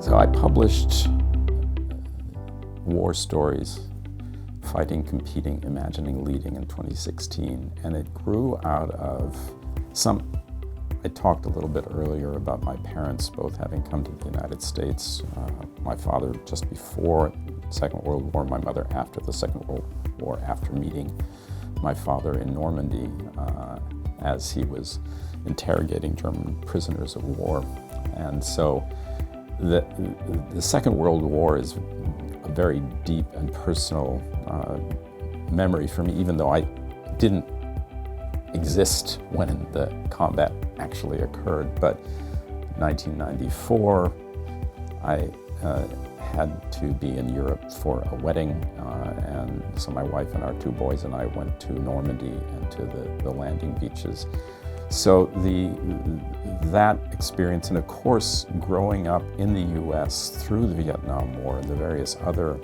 So I published War Stories, Fighting, Competing, Imagining, Leading in 2016, and it grew out of I talked a little bit earlier about my parents both having come to the United States, my father just before the Second World War, my mother after the Second World War, after meeting my father in Normandy as he was interrogating German prisoners of war. And so the Second World War is a very deep and personal memory for me, even though I didn't exist when the combat actually occurred. But 1994, I had to be in Europe for a wedding, and so my wife and our two boys and I went to Normandy and to the landing beaches. So that experience, and of course growing up in the US through the Vietnam War and the various other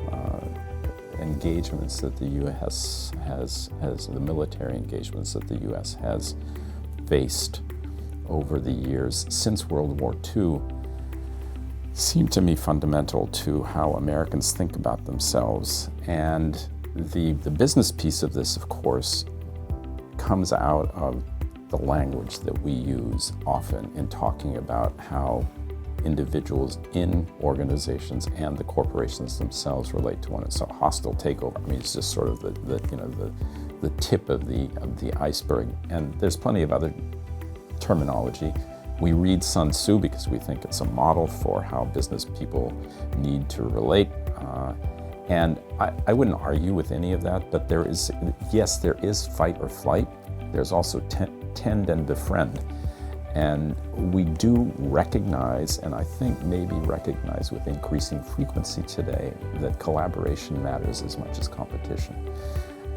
engagements that the US has, the military engagements that the US has faced over the years since World War II, seemed to me fundamental to how Americans think about themselves. And the business piece of this, of course, comes out of the language that we use often in talking about how individuals in organizations and the corporations themselves relate to one another. So hostile takeover, I mean, it's just sort of the tip of the iceberg. And there's plenty of other terminology. We read Sun Tzu because we think it's a model for how business people need to relate. And I wouldn't argue with any of that, but there is fight or flight. There's also tend and befriend. And we do recognize, and I think maybe recognize with increasing frequency today, that collaboration matters as much as competition.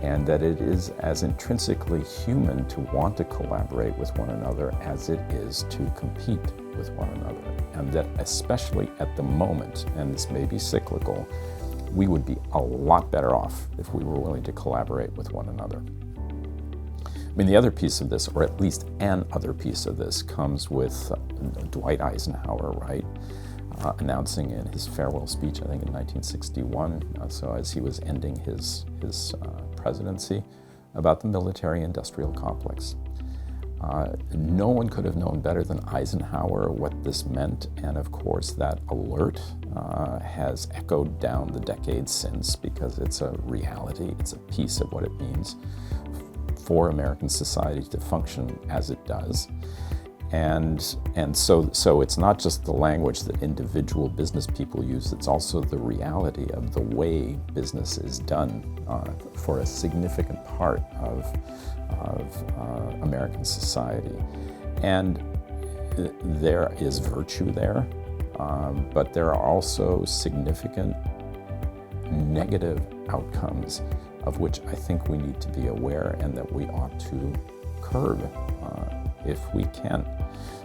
And that it is as intrinsically human to want to collaborate with one another as it is to compete with one another. And that especially at the moment, and this may be cyclical, we would be a lot better off if we were willing to collaborate with one another. I mean, the other piece of this, or at least an other piece of this, comes with Dwight Eisenhower, right? Announcing in his farewell speech, I think in 1961, so as he was ending his presidency, about the military-industrial complex. No one could have known better than Eisenhower what this meant, and of course that alert has echoed down the decades since, because it's a reality, it's a piece of what it means for American society to function as it does. And so it's not just the language that individual business people use, it's also the reality of the way business is done for a significant part of American society. And there is virtue there, but there are also significant negative outcomes of which I think we need to be aware and that we ought to curb if we can.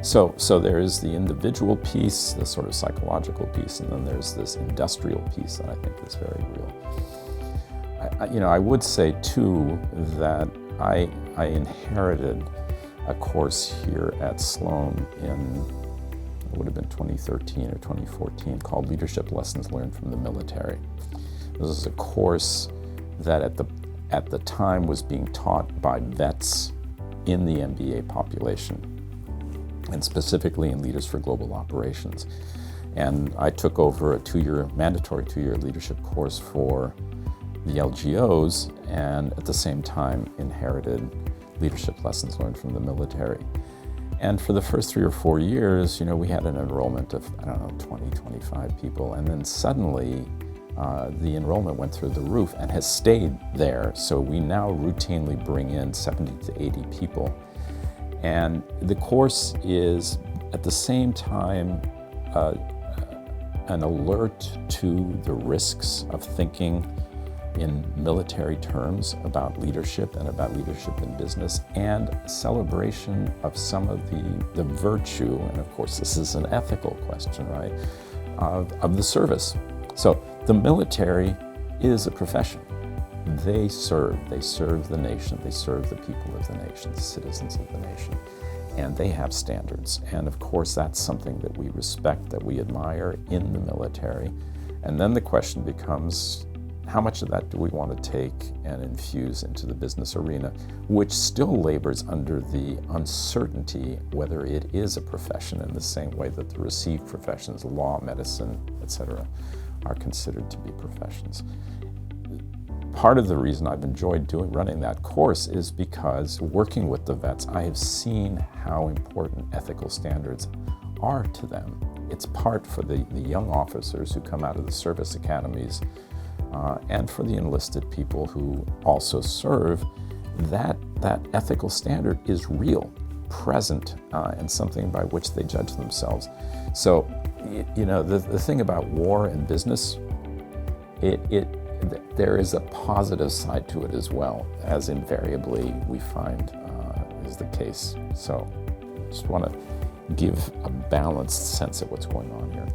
So there is the individual piece, the sort of psychological piece, and then there's this industrial piece that I think is very real. I would say too that I inherited a course here at Sloan in, it would have been 2013 or 2014, called Leadership Lessons Learned from the Military. This is a course that at the time was being taught by vets in the MBA population, and specifically in Leaders for Global Operations. And I took over a mandatory two-year leadership course for the LGOs, and at the same time inherited Leadership Lessons Learned from the Military. And for the first 3 or 4 years, we had an enrollment of, 20, 25 people, and then suddenly the enrollment went through the roof and has stayed there. So we now routinely bring in 70 to 80 people. And the course is at the same time an alert to the risks of thinking in military terms about leadership and about leadership in business, and celebration of some of the virtue, and of course this is an ethical question, right, of the service. So the military is a profession. They serve the nation, they serve the people of the nation, the citizens of the nation. and they have standards. And of course, that's something that we respect, that we admire in the military. And then the question becomes, how much of that do we want to take and infuse into the business arena, which still labors under the uncertainty whether it is a profession in the same way that the received professions, law, medicine, etc., are considered to be professions. Part of the reason I've enjoyed running that course is because working with the vets, I have seen how important ethical standards are to them. It's part for the young officers who come out of the service academies and for the enlisted people who also serve, that ethical standard is real, present, and something by which they judge themselves. So, the thing about war and business, there is a positive side to it as well, as invariably we find is the case. So, just want to give a balanced sense of what's going on here.